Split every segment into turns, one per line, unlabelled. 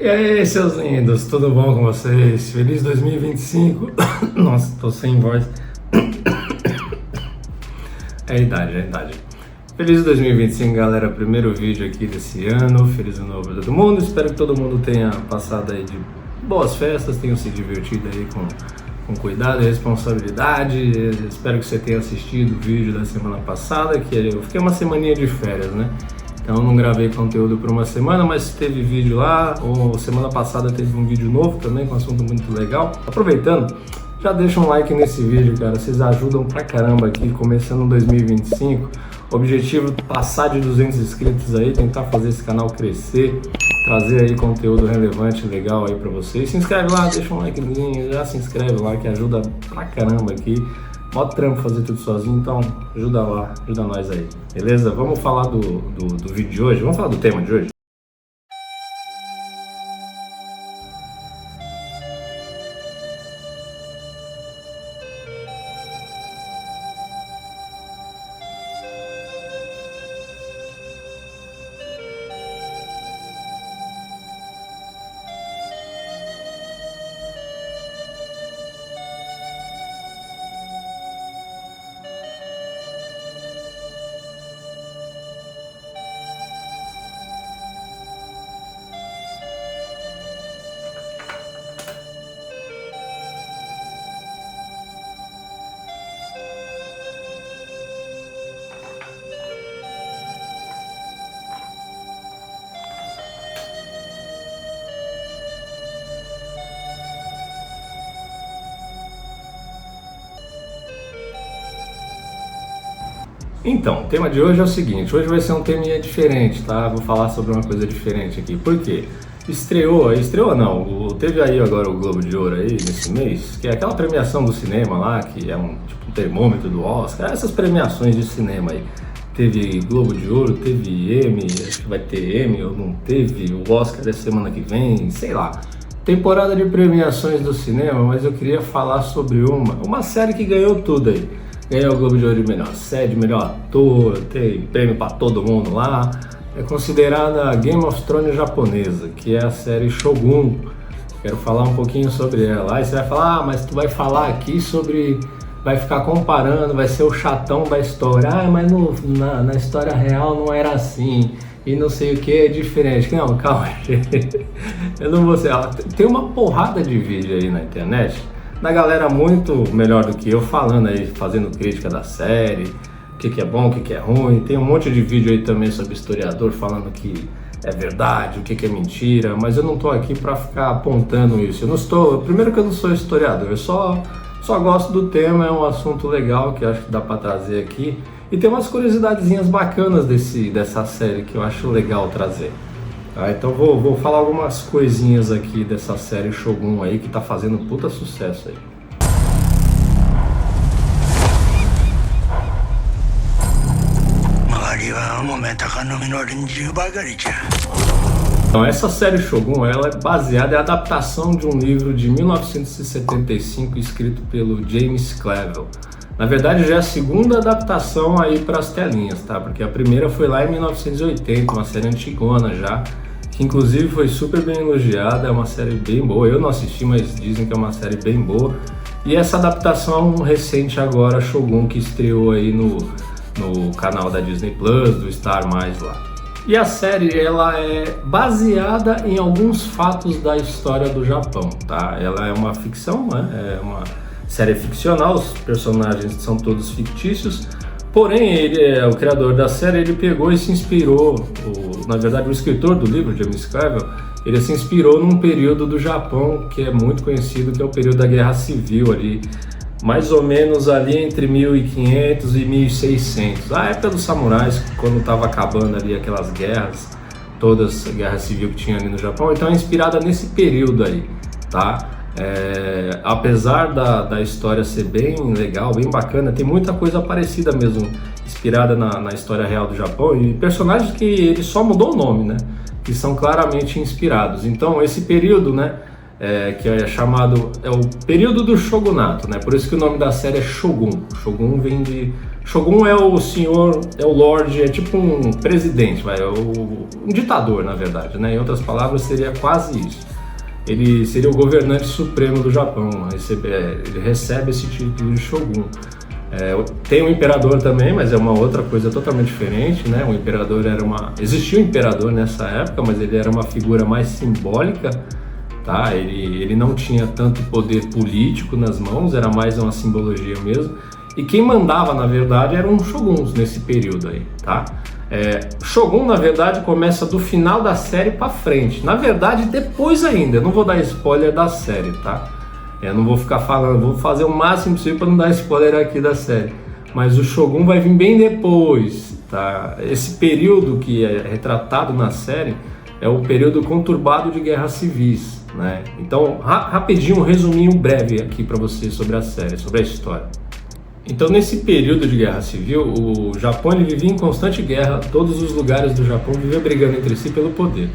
E aí, seus lindos, tudo bom com vocês? Feliz 2025. Nossa, tô sem voz. É a idade, é a idade. Feliz 2025, galera. Primeiro vídeo aqui desse ano. Feliz ano novo pra todo mundo. Espero que todo mundo tenha passado aí de boas festas, tenham se divertido aí com cuidado e responsabilidade. Espero que você tenha assistido o vídeo da semana passada, que eu fiquei uma semaninha de férias, né? Então não gravei conteúdo por uma semana, mas teve vídeo lá. Ou semana passada teve um vídeo novo também com um assunto muito legal. Aproveitando, já deixa um like nesse vídeo, cara. Vocês ajudam pra caramba aqui, começando 2025. Objetivo passar de 200 inscritos aí, tentar fazer esse canal crescer, trazer aí conteúdo relevante, legal aí pra vocês. Se inscreve lá, deixa um likezinho, já se inscreve lá que ajuda pra caramba aqui. Mó trampo fazer tudo sozinho, então ajuda lá, ajuda nós aí, beleza? Vamos falar do vídeo de hoje, vamos falar do tema de hoje? Então, o tema de hoje é o seguinte, hoje vai ser um tema diferente, tá? Vou falar sobre uma coisa diferente aqui. Por quê? Estreou não, teve aí agora o Globo de Ouro aí nesse mês, que é aquela premiação do cinema lá, que é um tipo um termômetro do Oscar, essas premiações de cinema aí. Teve Globo de Ouro, teve Emmy, acho que vai ter Emmy ou não teve, o Oscar da semana que vem, sei lá. Temporada de premiações do cinema, mas eu queria falar sobre uma série que ganhou tudo aí. Ganhou o Globo de Ouro de melhor série, melhor ator, tem prêmio pra todo mundo lá. É considerada a Game of Thrones japonesa, que é a série Shogun. Quero falar um pouquinho sobre ela. Aí você vai falar, mas tu vai falar aqui sobre... Vai ficar comparando, vai ser o chatão da história. Ah, mas na história real não era assim. E não sei o que, é diferente. Não, calma, gente. Eu não vou ser... Tem uma porrada de vídeo aí na internet da galera muito melhor do que eu falando aí, fazendo crítica da série, o que é bom, o que é ruim. Tem um monte de vídeo aí também sobre historiador falando que é verdade, o que é mentira, mas eu não tô aqui para ficar apontando isso. Eu não estou, primeiro que eu não sou historiador, eu só gosto do tema, é um assunto legal que eu acho que dá para trazer aqui. E tem umas curiosidadezinhas bacanas dessa série que eu acho legal trazer. Então vou falar algumas coisinhas aqui dessa série Shogun aí que tá fazendo puta sucesso aí. Então essa série Shogun ela é baseada, é a adaptação de um livro de 1975 escrito pelo James Clavell. Na verdade já é a segunda adaptação aí para as telinhas, tá? Porque a primeira foi lá em 1980, uma série antigona já, que inclusive foi super bem elogiada, é uma série bem boa. Eu não assisti, mas dizem que é uma série bem boa. E essa adaptação recente agora, Shogun, que estreou aí no canal da Disney Plus, do Star Mais lá. E a série ela é baseada em alguns fatos da história do Japão, tá? Ela é uma ficção, né? É uma série ficcional, os personagens são todos fictícios, porém o criador da série, ele pegou e se inspirou, na verdade o escritor do livro, James Clavell, ele se inspirou num período do Japão que é muito conhecido, que é o período da Guerra Civil ali, mais ou menos ali entre 1500 e 1600, a época dos samurais, quando estava acabando ali aquelas guerras, todas a guerra civil que tinha ali no Japão, então é inspirada nesse período aí, tá? Apesar da história ser bem legal, bem bacana, tem muita coisa parecida mesmo, inspirada na história real do Japão e personagens que ele só mudou o nome, né? Que são claramente inspirados. Então esse período, né? que é chamado, é o período do shogunato, né? Por isso que o nome da série é Shogun. Shogun vem de... Shogun é o senhor, é o lord, é tipo um presidente, um ditador, na verdade, né? Em outras palavras, seria quase isso. Ele seria o governante supremo do Japão, ele recebe esse título de Shogun. Tem um imperador também, mas é uma outra coisa totalmente diferente, né? O imperador existia um imperador nessa época, mas ele era uma figura mais simbólica, tá? Ele não tinha tanto poder político nas mãos, era mais uma simbologia mesmo. E quem mandava, na verdade, eram os shoguns nesse período aí, tá? Shogun, na verdade, começa do final da série pra frente. Na verdade, depois ainda. Eu não vou dar spoiler da série, tá? Eu não vou ficar falando, vou fazer o máximo possível para não dar spoiler aqui da série. Mas o Shogun vai vir bem depois, tá? Esse período que é retratado na série é o período conturbado de guerras civis, né? Então, rapidinho, um resuminho breve aqui para vocês sobre a série, sobre a história. Então, nesse período de guerra civil, o Japão ele vivia em constante guerra, todos os lugares do Japão viviam brigando entre si pelo poder.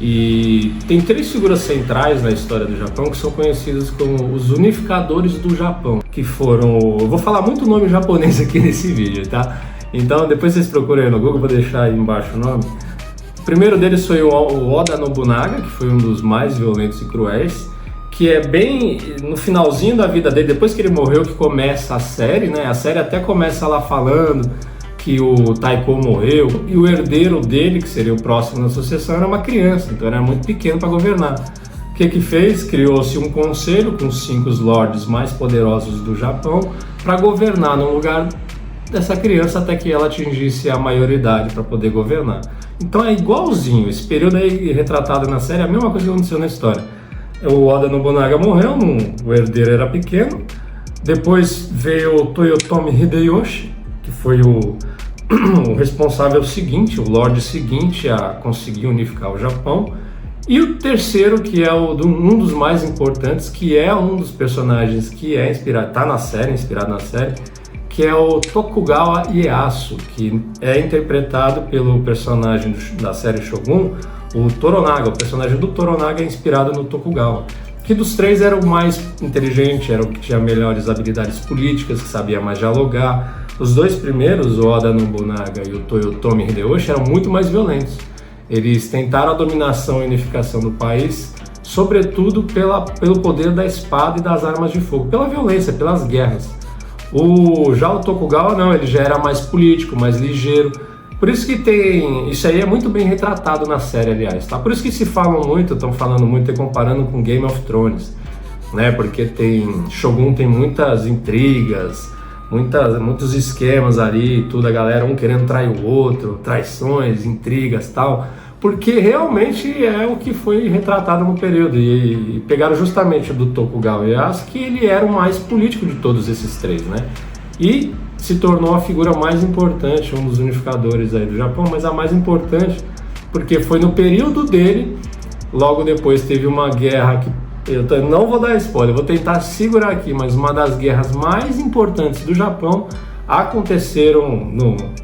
E tem 3 figuras centrais na história do Japão que são conhecidas como os unificadores do Japão, que foram... Eu vou falar muito nome japonês aqui nesse vídeo, tá? Então, depois vocês procurem aí no Google, vou deixar aí embaixo o nome. O primeiro deles foi o Oda Nobunaga, que foi um dos mais violentos e cruéis, que é bem no finalzinho da vida dele, depois que ele morreu, que começa a série, né? A série até começa lá falando que o Taiko morreu e o herdeiro dele, que seria o próximo na sucessão, era uma criança, então era muito pequeno para governar. O que fez? Criou-se um conselho com os 5 lords mais poderosos do Japão para governar no lugar dessa criança até que ela atingisse a maioridade para poder governar. Então é igualzinho, esse período aí retratado na série é a mesma coisa que aconteceu na história. O Oda Nobunaga morreu, o herdeiro era pequeno, depois veio o Toyotomi Hideyoshi, que foi o responsável seguinte, o Lorde seguinte a conseguir unificar o Japão, e o terceiro, que é um dos mais importantes, que é um dos personagens que é inspirado na série, que é o Tokugawa Ieyasu, que é interpretado pelo personagem da série Shogun, o Toranaga. O personagem do Toranaga é inspirado no Tokugawa, que dos 3 era o mais inteligente, era o que tinha melhores habilidades políticas, que sabia mais dialogar. Os 2 primeiros, o Oda Nobunaga e o Toyotomi Hideyoshi, eram muito mais violentos. Eles tentaram a dominação e unificação do país, sobretudo pelo poder da espada e das armas de fogo, pela violência, pelas guerras. Já o Tokugawa não, ele já era mais político, mais ligeiro. Por isso que isso aí é muito bem retratado na série, aliás, tá? Por isso que estão falando muito, comparando com Game of Thrones, né? Porque Shogun tem muitas intrigas, muitos esquemas ali, tudo, a galera um querendo trair o outro, traições, intrigas, tal, porque realmente é o que foi retratado no período, e pegaram justamente do Tokugawa Ieyasu, que ele era o mais político de todos esses 3, né? E se tornou a figura mais importante, um dos unificadores aí do Japão, mas a mais importante porque foi no período dele, logo depois teve uma guerra que eu não vou dar spoiler, vou tentar segurar aqui, mas uma das guerras mais importantes do Japão aconteceram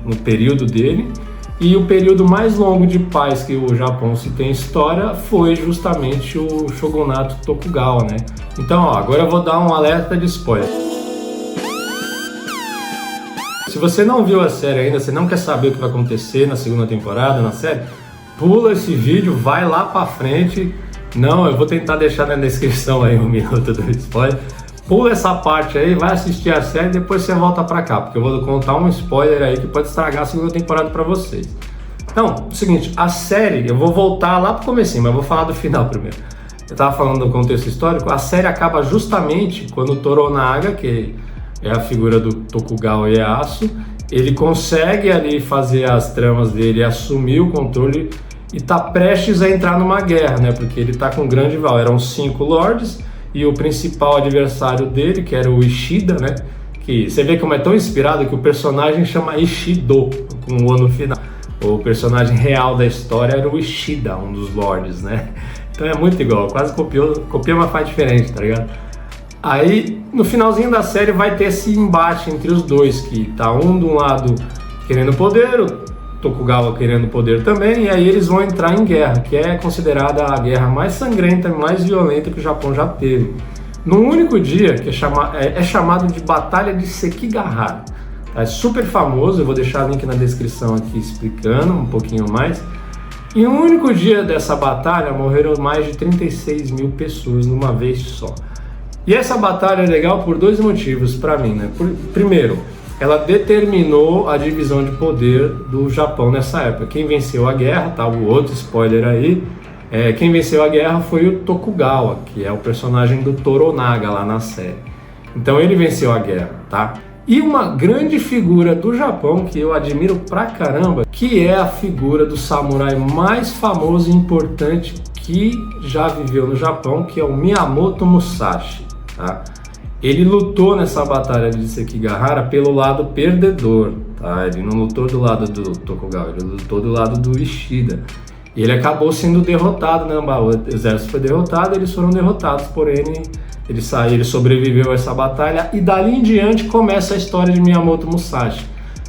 no período dele, e o período mais longo de paz que o Japão se tem história foi justamente o Shogunato Tokugawa, né? Então, agora eu vou dar um alerta de spoiler. Se você não viu a série ainda, você não quer saber o que vai acontecer na segunda temporada, na série, pula esse vídeo, vai lá pra frente. Não, eu vou tentar deixar na descrição aí 1 minuto do spoiler. Pula essa parte aí, vai assistir a série e depois você volta pra cá, porque eu vou contar um spoiler aí que pode estragar a segunda temporada pra vocês. Então, é o seguinte, a série, eu vou voltar lá pro comecinho, mas eu vou falar do final primeiro. Eu tava falando do contexto histórico, a série acaba justamente quando o Toranaga, que é a figura do Tokugawa Ieyasu, ele consegue ali fazer as tramas dele, assumir o controle e tá prestes a entrar numa guerra, né? Porque ele tá com um grande rival, eram 5 lords e o principal adversário dele, que era o Ishida, né? Que você vê como é tão inspirado que o personagem chama Ishido, com o O no final. O personagem real da história era o Ishida, um dos lords, né? Então é muito igual, quase copia, mas faz diferente, tá ligado? Aí, no finalzinho da série, vai ter esse embate entre os dois, que tá um de um lado querendo poder, o Tokugawa querendo poder também, e aí eles vão entrar em guerra, que é considerada a guerra mais sangrenta e mais violenta que o Japão já teve. No único dia, que é chamado de Batalha de Sekigahara. É super famoso, eu vou deixar o link na descrição aqui explicando um pouquinho mais. Em um único dia dessa batalha, morreram mais de 36 mil pessoas numa vez só. E essa batalha é legal por dois motivos para mim, né? Primeiro, ela determinou a divisão de poder do Japão nessa época. Quem venceu a guerra, tá? O outro spoiler aí, quem venceu a guerra foi o Tokugawa, que é o personagem do Toranaga lá na série. Então ele venceu a guerra, tá? E uma grande figura do Japão, que eu admiro pra caramba, que é a figura do samurai mais famoso e importante que já viveu no Japão, que é o Miyamoto Musashi, tá? Ele lutou nessa batalha de Sekigahara pelo lado perdedor, tá? Ele não lutou do lado do Tokugawa, ele lutou do lado do Ishida. E ele acabou sendo derrotado, né? O exército foi derrotado, eles foram derrotados, porém ele sobreviveu a essa batalha e dali em diante começa a história de Miyamoto Musashi.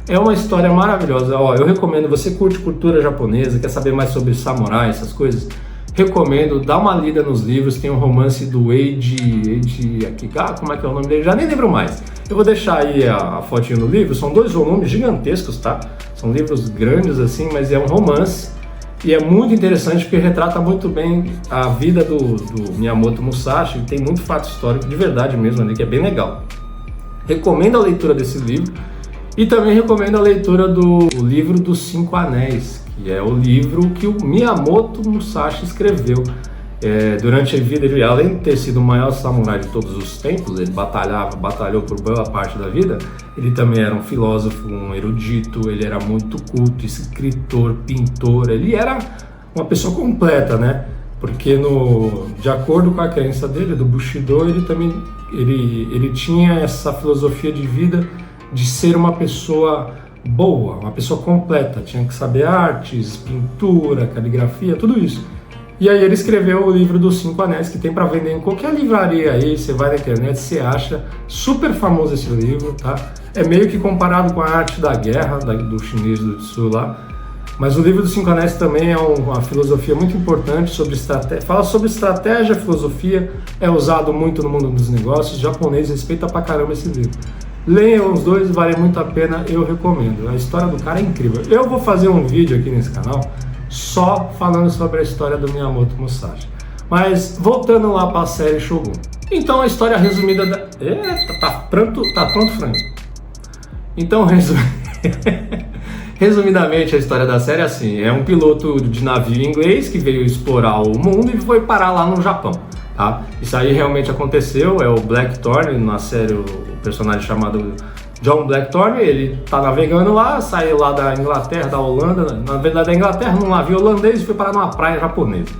É uma história maravilhosa. Ó, eu recomendo, você curte cultura japonesa, quer saber mais sobre samurai, essas coisas? Recomendo, dá uma lida nos livros, tem um romance do Eiji Akiga, como é que é o nome dele? Já nem lembro mais. Eu vou deixar aí a fotinho no livro, são 2 volumes gigantescos, tá? São livros grandes assim, mas é um romance. E é muito interessante porque retrata muito bem a vida do Miyamoto Musashi, tem muito fato histórico de verdade mesmo ali, que é bem legal. Recomendo a leitura desse livro e também recomendo a leitura do livro dos 5 Anéis, que é o livro que o Miyamoto Musashi escreveu. Durante a vida dele, além de ter sido o maior samurai de todos os tempos, ele batalhou por boa parte da vida, ele também era um filósofo, um erudito, ele era muito culto, escritor, pintor, ele era uma pessoa completa, né? Porque de acordo com a crença dele, do Bushido, ele tinha essa filosofia de vida de ser uma pessoa boa, uma pessoa completa, tinha que saber artes, pintura, caligrafia, tudo isso. E aí ele escreveu o livro dos 5 Anéis, que tem para vender em qualquer livraria aí, você vai na internet, você acha, super famoso esse livro, tá? É meio que comparado com a arte da guerra, do chinês do Tzu lá, mas o livro dos 5 Anéis também é uma filosofia muito importante, fala sobre estratégia, filosofia, é usado muito no mundo dos negócios, o japonês respeita pra caramba esse livro. Leiam os dois, vale muito a pena, eu recomendo, a história do cara é incrível. Eu vou fazer um vídeo aqui nesse canal, só falando sobre a história do Miyamoto Musashi. Mas voltando lá para a série Shogun. Então a história resumida da... tá pronto, Frank? Então resumidamente a história da série é assim, é um piloto de navio inglês que veio explorar o mundo e foi parar lá no Japão, tá? Isso aí realmente aconteceu, é o Blackthorne, na série o personagem chamado John Blackthorne, ele tá navegando lá, saiu lá da Inglaterra, da Holanda, na verdade da Inglaterra, num navio holandês e foi parar numa praia japonesa.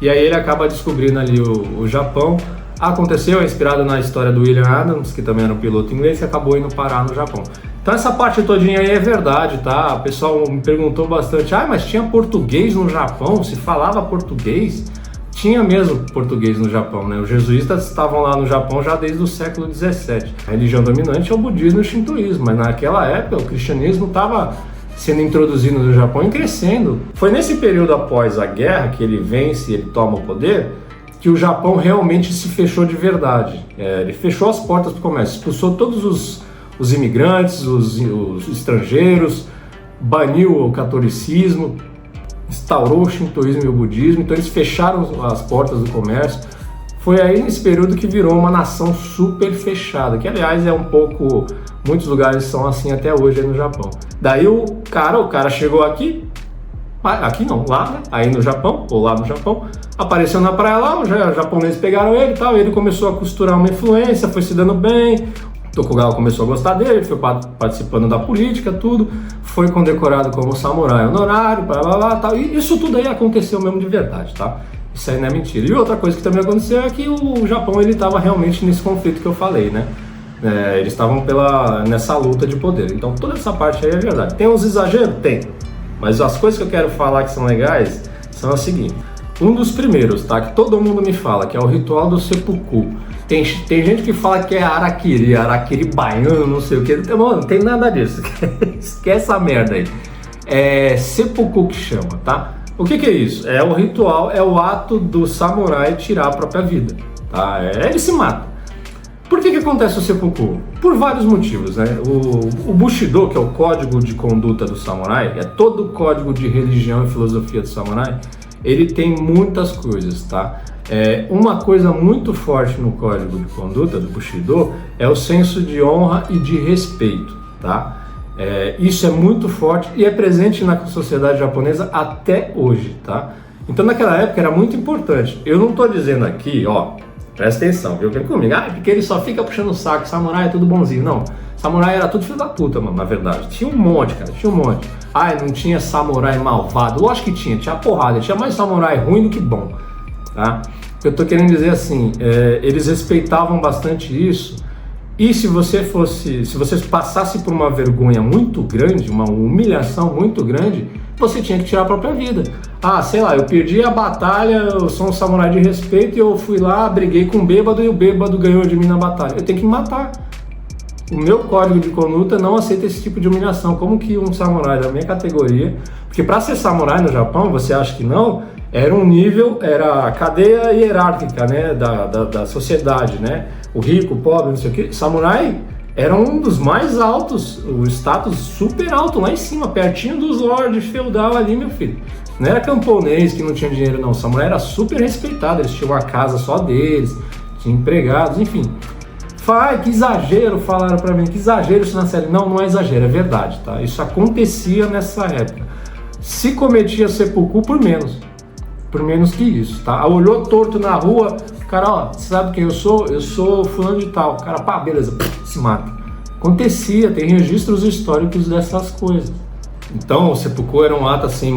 E aí ele acaba descobrindo ali o Japão. Aconteceu, é inspirado na história do William Adams, que também era um piloto inglês, que acabou indo parar no Japão. Então essa parte todinha aí é verdade, tá? O pessoal me perguntou bastante, mas tinha português no Japão? Se falava português? Tinha mesmo português no Japão, né? Os jesuítas estavam lá no Japão já desde o século XVII. A religião dominante é o budismo e o shintoísmo, mas naquela época o cristianismo estava sendo introduzido no Japão e crescendo. Foi nesse período após a guerra, que ele vence e ele toma o poder, que o Japão realmente se fechou de verdade. Ele fechou as portas para o comércio, expulsou todos os imigrantes, os estrangeiros, baniu o catolicismo, instaurou o shintoísmo e o budismo, então eles fecharam as portas do comércio. Foi aí nesse período que virou uma nação super fechada, que aliás é muitos lugares são assim até hoje aí no Japão. Daí o cara chegou aqui não, lá, né? Aí no Japão, ou lá no Japão, apareceu na praia lá, os japoneses pegaram ele e tal, ele começou a costurar uma influência, foi se dando bem, Tokugawa começou a gostar dele, foi participando da política, tudo, foi condecorado como samurai honorário, tal, e isso tudo aí aconteceu mesmo de verdade, tá? Isso aí não é mentira. E outra coisa que também aconteceu é que o Japão, ele estava realmente nesse conflito que eu falei, né? Eles estavam nessa luta de poder, então toda essa parte aí é verdade. Tem uns exageros? Tem, mas as coisas que eu quero falar que são legais são as seguintes. Um dos primeiros, tá? Que todo mundo me fala, que é o ritual do seppuku. Tem gente que fala que é araquiri baiano, não sei o que. Mano, não tem nada disso. Esquece essa merda aí. é seppuku que chama, tá? O que é isso? É o ritual, é o ato do samurai tirar a própria vida, tá? Ele se mata. Por que acontece o seppuku? Por vários motivos, né? O Bushido, que é o código de conduta do samurai, é todo o código de religião e filosofia do samurai, ele tem muitas coisas, tá? Uma coisa muito forte no código de conduta do Bushido é o senso de honra e de respeito, tá? Isso é muito forte e é presente na sociedade japonesa até hoje, tá? Então naquela época era muito importante. Eu não estou dizendo aqui, ó, presta atenção, viu? Vem comigo, porque ele só fica puxando o saco, samurai é tudo bonzinho. Não, samurai era tudo filho da puta, mano, na verdade. Tinha um monte, cara, tinha um monte. Não tinha samurai malvado, lógico que tinha porrada, tinha mais samurai ruim do que bom, tá? Eu tô querendo dizer assim, eles respeitavam bastante isso. E se você passasse por uma vergonha muito grande, uma humilhação muito grande, você tinha que tirar a própria vida. Sei lá, eu perdi a batalha, eu sou um samurai de respeito e eu fui lá, briguei com o bêbado e o bêbado ganhou de mim na batalha. Eu tenho que me matar. O meu código de conduta não aceita esse tipo de humilhação. Como que um samurai da minha categoria, porque para ser samurai no Japão, você acha que não, era um nível, era a cadeia hierárquica, né, da sociedade, né? O rico, o pobre, não sei o que. Samurai era um dos mais altos, o status super alto, lá em cima, pertinho dos lords feudal ali, meu filho. Não era camponês que não tinha dinheiro, não. O samurai era super respeitado, eles tinham uma casa só deles, tinham empregados, enfim. Que exagero, falaram pra mim, que exagero isso na série. Não é exagero, é verdade, tá? Isso acontecia nessa época. Se cometia seppuku por menos que isso, tá? Olhou torto na rua, cara, ó, você sabe quem eu sou? Eu sou fulano de tal. O cara, beleza, se mata. Acontecia, tem registros históricos dessas coisas. Então, o seppuku era um ato assim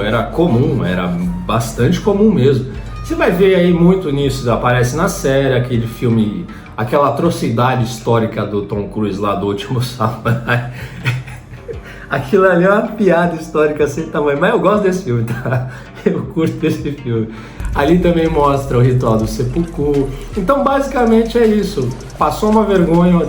era comum, era bastante comum mesmo. Você vai ver aí muito nisso, aparece na série, aquele filme, aquela atrocidade histórica do Tom Cruise lá do Último Samurai. Aquilo ali é uma piada histórica sem tamanho, mas eu gosto desse filme, tá? Eu curto esse filme. Ali também mostra o ritual do seppuku. Então, basicamente é isso. Passou uma vergonha,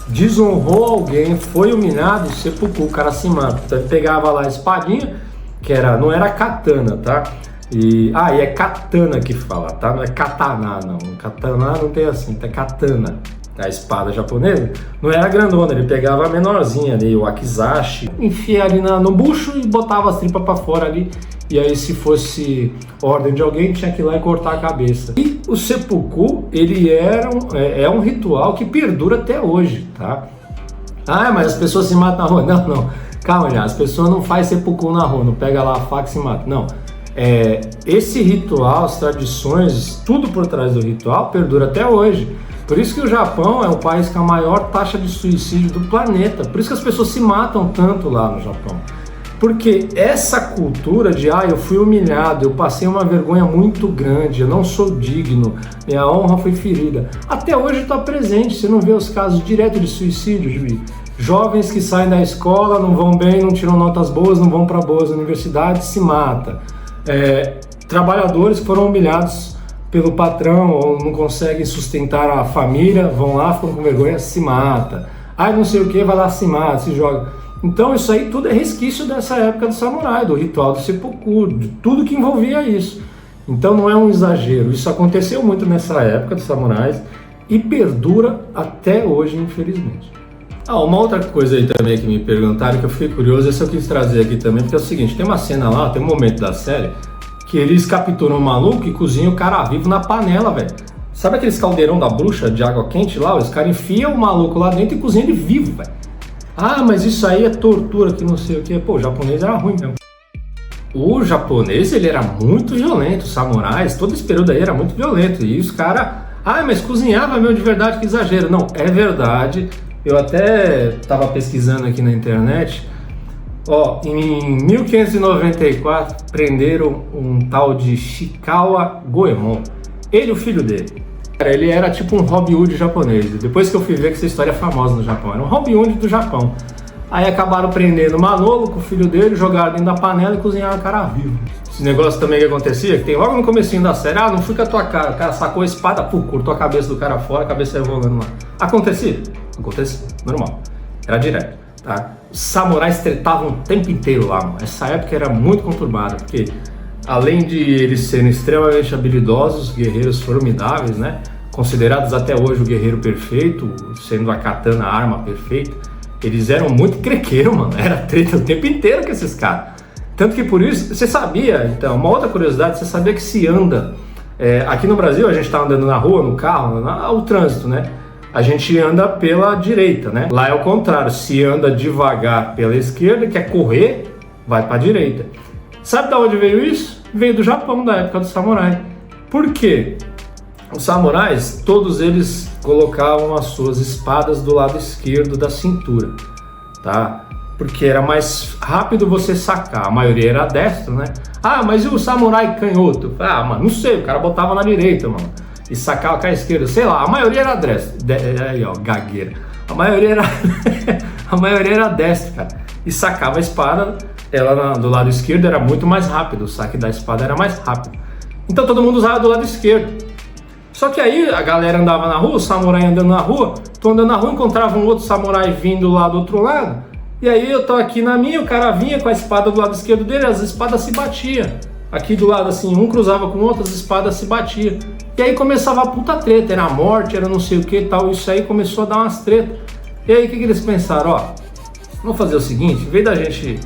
desonrou alguém, foi humilhado, seppuku, o cara se mata. Então, ele pegava lá a espadinha, que não era katana, tá? E é katana que fala, tá? Não é katana, não. Katana não tem assim, é katana. A espada japonesa não era grandona, ele pegava a menorzinha ali, o wakizashi, enfia ali no bucho e botava as tripas pra fora ali. E aí, se fosse ordem de alguém, tinha que ir lá e cortar a cabeça. E o seppuku, ele é um ritual que perdura até hoje, tá? Mas as pessoas se matam na rua. Não. Calma, já, as pessoas não fazem seppuku na rua, não pega lá a faca e se mata. Não. Esse ritual, as tradições, tudo por trás do ritual perdura até hoje. Por isso que o Japão é o país com a maior taxa de suicídio do planeta. Por isso que as pessoas se matam tanto lá no Japão. Porque essa cultura de eu fui humilhado, eu passei uma vergonha muito grande, eu não sou digno, minha honra foi ferida. Até hoje está presente, você não vê os casos direto de suicídio, de jovens que saem da escola, não vão bem, não tiram notas boas, não vão para boas universidades, se mata. Trabalhadores que foram humilhados pelo patrão ou não conseguem sustentar a família, vão lá, ficam com vergonha, se mata. Não sei o que, vai lá, se mata, se joga. Então isso aí tudo é resquício dessa época do samurai, do ritual do seppuku, de tudo que envolvia isso. Então não é um exagero, isso aconteceu muito nessa época dos samurais e perdura até hoje, infelizmente. Uma outra coisa aí também que me perguntaram, que eu fiquei curioso, essa eu quis trazer aqui também, porque é o seguinte, tem uma cena lá, tem um momento da série, que eles capturam um maluco e cozinham o cara vivo na panela, velho. Sabe aqueles caldeirão da bruxa de água quente lá? Os caras enfiam o maluco lá dentro e cozinham ele vivo, velho. Mas isso aí é tortura, que não sei o que. O japonês era ruim mesmo. O japonês, ele era muito violento, os samurais, todo esse período aí era muito violento. E os caras, mas cozinhava mesmo de verdade, que exagero. Não, é verdade. Eu até tava pesquisando aqui na internet. Em 1594, prenderam um tal de Shikawa Goemon. Ele e o filho dele. Ele era tipo um Robin Hood japonês. Depois que eu fui ver que essa história é famosa no Japão. Era um Robin Hood do Japão. Aí acabaram prendendo o Manolo com o filho dele, jogaram dentro da panela e cozinharam o cara vivo. Esse negócio também que acontecia, que tem logo no comecinho da série, não fui com a tua cara. O cara sacou a espada, cortou a cabeça do cara fora, a cabeça saiu rolando lá. Acontecia? Normal. Era direto. tá? Os samurais tretavam o tempo inteiro lá, mano. Essa época era muito conturbada, porque além de eles serem extremamente habilidosos, guerreiros formidáveis, né? Considerados até hoje o guerreiro perfeito, sendo a katana a arma perfeita, eles eram muito crequeiros, mano. Era treta o tempo inteiro com esses caras. Tanto que por isso, você sabia, então, uma outra curiosidade, você sabia que se anda, aqui no Brasil a gente tá andando na rua, no carro, o trânsito, né? A gente anda pela direita, né? Lá é o contrário, se anda devagar pela esquerda, quer correr, vai pra direita. Sabe de onde veio isso? Veio do Japão, da época do samurai. Por quê? Os samurais, todos eles colocavam as suas espadas do lado esquerdo da cintura, tá? Porque era mais rápido você sacar, a maioria era destro, né? Ah, mas e o samurai canhoto? Ah, mano, não sei, o cara botava na direita, mano, e sacava com a esquerda, sei lá, a maioria era destro, aí ó, gagueira, a maioria era destro, cara, e sacava a espada, ela do lado esquerdo era muito mais rápido, o saque da espada era mais rápido, então todo mundo usava do lado esquerdo. Só que aí a galera andava na rua, o samurai andando na rua, tô andando na rua, encontrava um outro samurai vindo lá do outro lado, e aí eu tô aqui na minha, o cara vinha com a espada do lado esquerdo dele, as espadas se batiam. Aqui do lado assim, um cruzava com o outro, as espadas se batiam. E aí começava a puta treta, era a morte, era não sei o que e tal, isso aí começou a dar umas tretas. E aí o que eles pensaram? Ó, vamos fazer o seguinte, em vez da gente,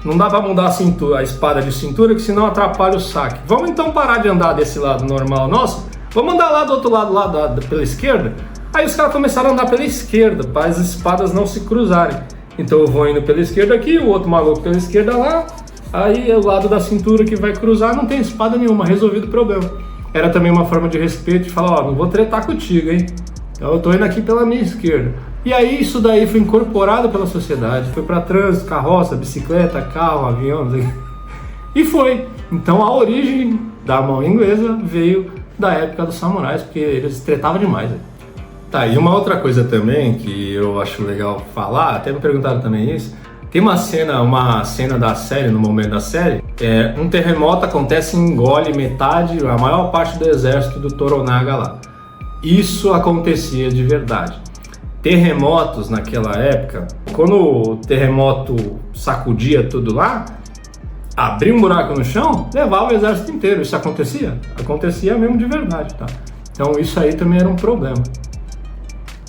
não dá pra mudar a espada de cintura, que senão atrapalha o saque. Vamos então parar de andar desse lado normal nosso, vamos andar lá do outro lado, pela esquerda. Aí os caras começaram a andar pela esquerda, para as espadas não se cruzarem. Então eu vou indo pela esquerda aqui, o outro maluco pela esquerda lá, aí é o lado da cintura que vai cruzar, não tem espada nenhuma, resolvido o problema. Era também uma forma de respeito, de falar, ó, não vou tretar contigo, hein? Então eu tô indo aqui pela minha esquerda. E aí isso daí foi incorporado pela sociedade, foi para trânsito, carroça, bicicleta, carro, avião, não sei. E foi. Então a origem da mão inglesa veio da época dos samurais, porque eles tretavam demais. Tá, e uma outra coisa também que eu acho legal falar, até me perguntaram também isso, tem uma cena da série, no momento da série, um terremoto acontece e engole metade, a maior parte do exército do Toranaga lá. Isso acontecia de verdade. Terremotos naquela época, quando o terremoto sacudia tudo lá, abria um buraco no chão, levava o exército inteiro. Isso acontecia? Acontecia mesmo de verdade, tá? Então isso aí também era um problema.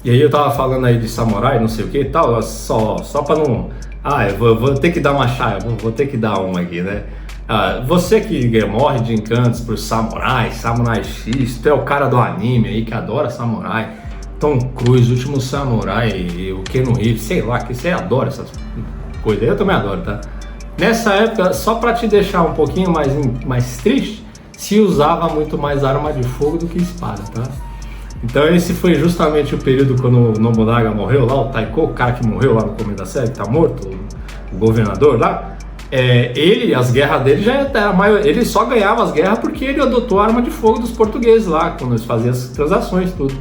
E aí eu tava falando aí de samurai, não sei o que e tal, só pra não... eu vou ter que dar uma chave, vou ter que dar uma aqui, né? Você que morre de encantos por samurai X, tu é o cara do anime aí que adora samurai, Tom Cruise, Último Samurai, o Keanu Reeves, sei lá, que você adora essas coisas, eu também adoro, tá? Nessa época, só pra te deixar um pouquinho mais triste, se usava muito mais arma de fogo do que espada, tá? Então esse foi justamente o período quando o Nobunaga morreu lá, o Taiko, o cara que morreu lá no começo da série, que tá morto, o governador lá, as guerras dele ele só ganhava as guerras porque ele adotou a arma de fogo dos portugueses lá, quando eles faziam as transações, tudo.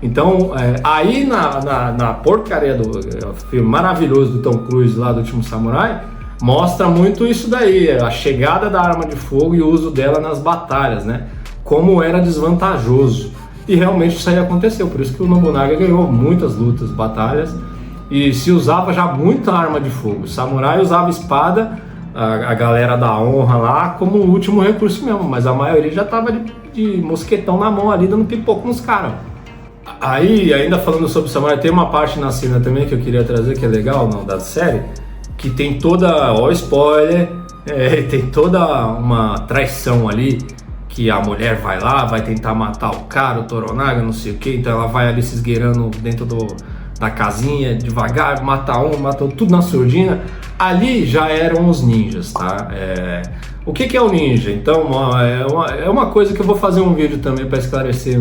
Então, aí na porcaria do filme maravilhoso do Tom Cruise lá do Último Samurai, mostra muito isso daí, a chegada da arma de fogo e o uso dela nas batalhas, né? Como era desvantajoso. E realmente isso aí aconteceu, por isso que o Nobunaga ganhou muitas lutas, batalhas, e se usava já muita arma de fogo. O samurai usava espada, a galera da honra lá, como o último recurso mesmo, mas a maioria já tava de mosquetão na mão ali, dando pipoco nos caras. Aí, ainda falando sobre o samurai, tem uma parte na cena também que eu queria trazer, que é legal, não, da série, que tem toda, ó, spoiler, tem toda uma traição ali, que a mulher vai lá, vai tentar matar o cara, o Toranaga, não sei o que, então ela vai ali se esgueirando dentro da casinha, devagar, mata tudo na surdina. Ali já eram os ninjas, tá? O que é o ninja? Então, é uma coisa que eu vou fazer um vídeo também para esclarecer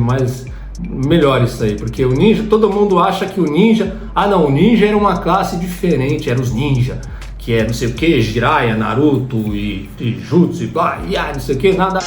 melhor isso aí, porque o ninja, todo mundo acha que o ninja, o ninja era uma classe diferente, eram os ninja, que é não sei o que, Jiraiya, Naruto e Jutsu e blá, não sei o que, nada.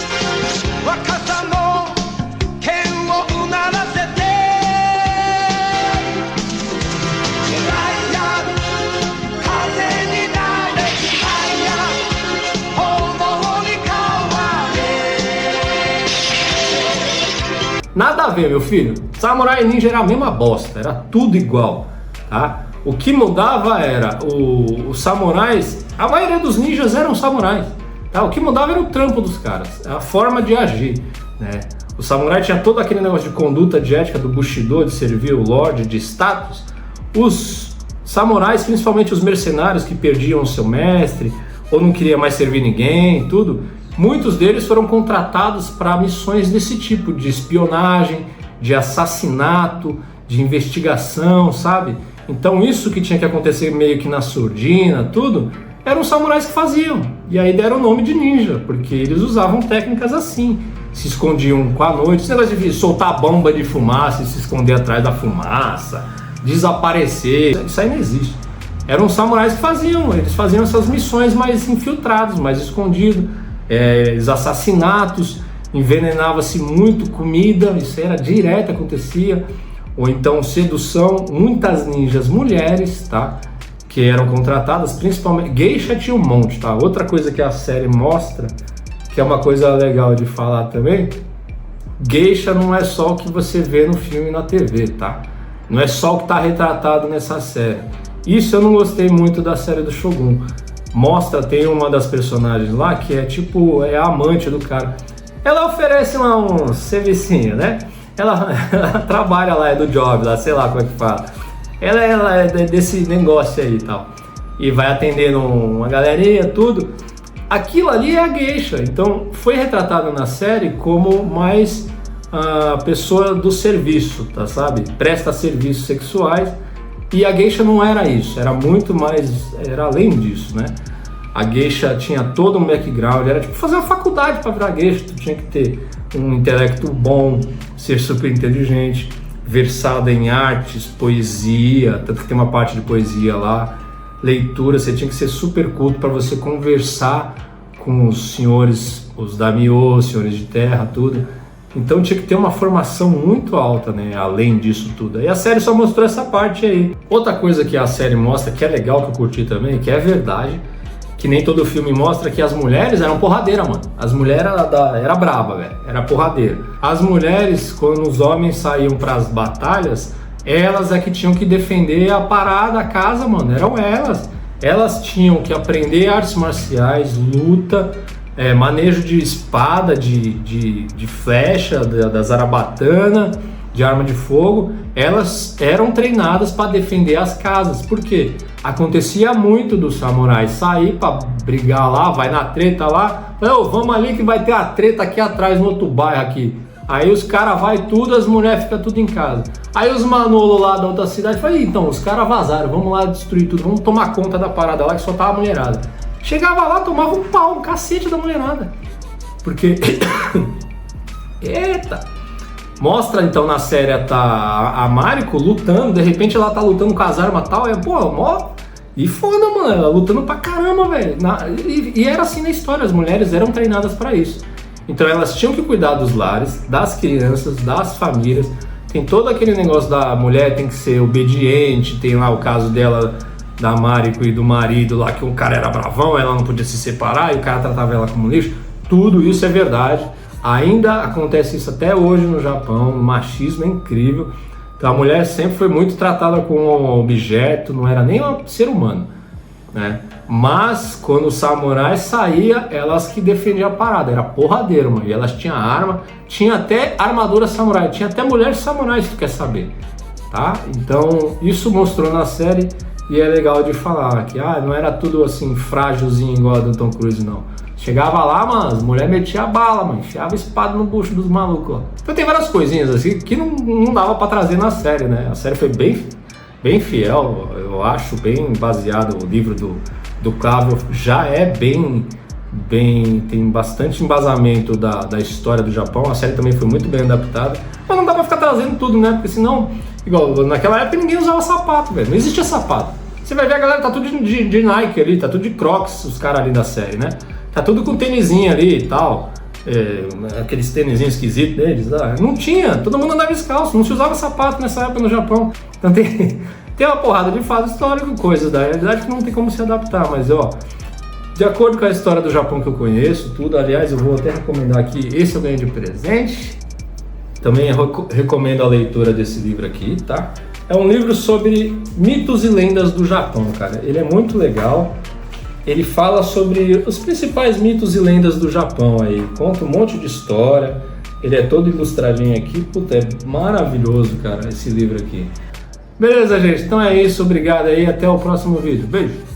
Nada a ver, meu filho. Samurai e ninja era a mesma bosta, era tudo igual, tá? O que mudava era os samurais, a maioria dos ninjas eram samurais, tá? O que mudava era o trampo dos caras, a forma de agir, né? O samurai tinha todo aquele negócio de conduta, de ética do Bushido, de servir o Lorde, de status. Os samurais, principalmente os mercenários que perdiam o seu mestre ou não queria mais servir ninguém, tudo, muitos deles foram contratados para missões desse tipo, de espionagem, de assassinato, de investigação, sabe? Então isso que tinha que acontecer meio que na surdina, tudo, eram os samurais que faziam. E aí deram o nome de ninja, porque eles usavam técnicas assim. Se escondiam com a noite, esse negócio de soltar bomba de fumaça e se esconder atrás da fumaça, desaparecer, isso aí não existe. Eram os samurais que faziam, eles faziam essas missões mais infiltrados, mais escondidos, assassinatos, envenenava-se muito comida, isso era direto, acontecia. Ou então sedução, muitas ninjas mulheres, tá? Que eram contratadas, principalmente, geisha tinha um monte, tá? Outra coisa que a série mostra, que é uma coisa legal de falar também, geisha não é só o que você vê no filme e na TV, tá? Não é só o que está retratado nessa série. Isso eu não gostei muito da série do Shogun. Mostra, tem uma das personagens lá que é tipo, é a amante do cara. Ela oferece um servicinho, né? Ela trabalha lá, é do job lá, sei lá como é que fala. Ela é desse negócio aí e tal. E vai atendendo uma galerinha, tudo. Aquilo ali é a geisha, então foi retratado na série como mais a pessoa do serviço, tá, sabe? Presta serviços sexuais, e a geisha não era isso, era muito mais, era além disso, né? A geisha tinha todo um background, era tipo fazer uma faculdade para virar geisha, tu tinha que ter um intelecto bom, ser super inteligente, versada em artes, poesia, tanto que tem uma parte de poesia lá, leitura, você tinha que ser super culto para você conversar com os senhores, os daimyo, senhores de terra, tudo. Então tinha que ter uma formação muito alta, né, além disso tudo. E a série só mostrou essa parte aí. Outra coisa que a série mostra, que é legal, que eu curti também, que é verdade, que nem todo filme mostra, que as mulheres eram porradeira, mano. As mulheres era braba, velho, era porradeira. As mulheres, quando os homens saíam para as batalhas, elas é que tinham que defender a parada, a casa, mano, eram elas. Elas tinham que aprender artes marciais, luta, manejo de espada, de flecha, da zarabatana, de arma de fogo. Elas eram treinadas para defender as casas. Por quê? Acontecia muito dos samurais sair para brigar lá, vai na treta lá, vamos ali que vai ter a treta aqui atrás, no outro bairro aqui. Aí os caras vai tudo, as mulheres ficam tudo em casa. Aí os manolos lá da outra cidade falam, então, os caras vazaram, vamos lá destruir tudo, vamos tomar conta da parada lá que só tava a mulherada. Chegava lá, tomava um pau, um cacete da mulherada. Porque... Eita! Mostra então na série a Mariko lutando, de repente ela tá lutando com as armas e tal, mó... E foda, mano, ela lutando pra caramba, velho. E era assim na história, as mulheres eram treinadas pra isso. Então elas tinham que cuidar dos lares, das crianças, das famílias. Tem todo aquele negócio da mulher tem que ser obediente, tem lá o caso dela, da Mariko e do marido lá, que o cara era bravão, ela não podia se separar e o cara tratava ela como lixo. Tudo isso é verdade. Ainda acontece isso até hoje no Japão, o machismo é incrível. Então a mulher sempre foi muito tratada como um objeto, não era nem um ser humano, né? Mas quando o samurai saía, elas que defendiam a parada, era porradeiro, mano. E elas tinham arma, tinha até armadura samurai, tinha até mulher samurai, se tu quer saber, tá? Então isso mostrou na série e é legal de falar que não era tudo assim frágilzinho igual a do Tom Cruise, não. Chegava lá, mano, as mulheres metiam a bala, mano, enfiava espada no bucho dos malucos, ó. Então tem várias coisinhas assim que não dava pra trazer na série, né? A série foi bem fiel, eu acho, bem baseado. O livro do Clavel já é bem, tem bastante embasamento da história do Japão. A série também foi muito bem adaptada, mas não dá pra ficar trazendo tudo, né? Porque senão, igual naquela época ninguém usava sapato, velho, não existia sapato. Você vai ver a galera tá tudo de Nike ali, tá tudo de Crocs, os caras ali da série, né? Tá tudo com tênisinho ali e tal, aqueles tênisinhos esquisitos deles lá. Não tinha, todo mundo andava descalço, não se usava sapato nessa época no Japão. Então tem uma porrada de fato histórico, coisas da realidade que não tem como se adaptar, mas de acordo com a história do Japão que eu conheço, tudo, aliás, eu vou até recomendar aqui, esse eu ganhei de presente. Também recomendo a leitura desse livro aqui, tá? É um livro sobre mitos e lendas do Japão, cara. Ele é muito legal. Ele fala sobre os principais mitos e lendas do Japão aí. Conta um monte de história. Ele é todo ilustradinho aqui. Puta, é maravilhoso, cara, esse livro aqui. Beleza, gente? Então é isso. Obrigado aí. Até o próximo vídeo. Beijo!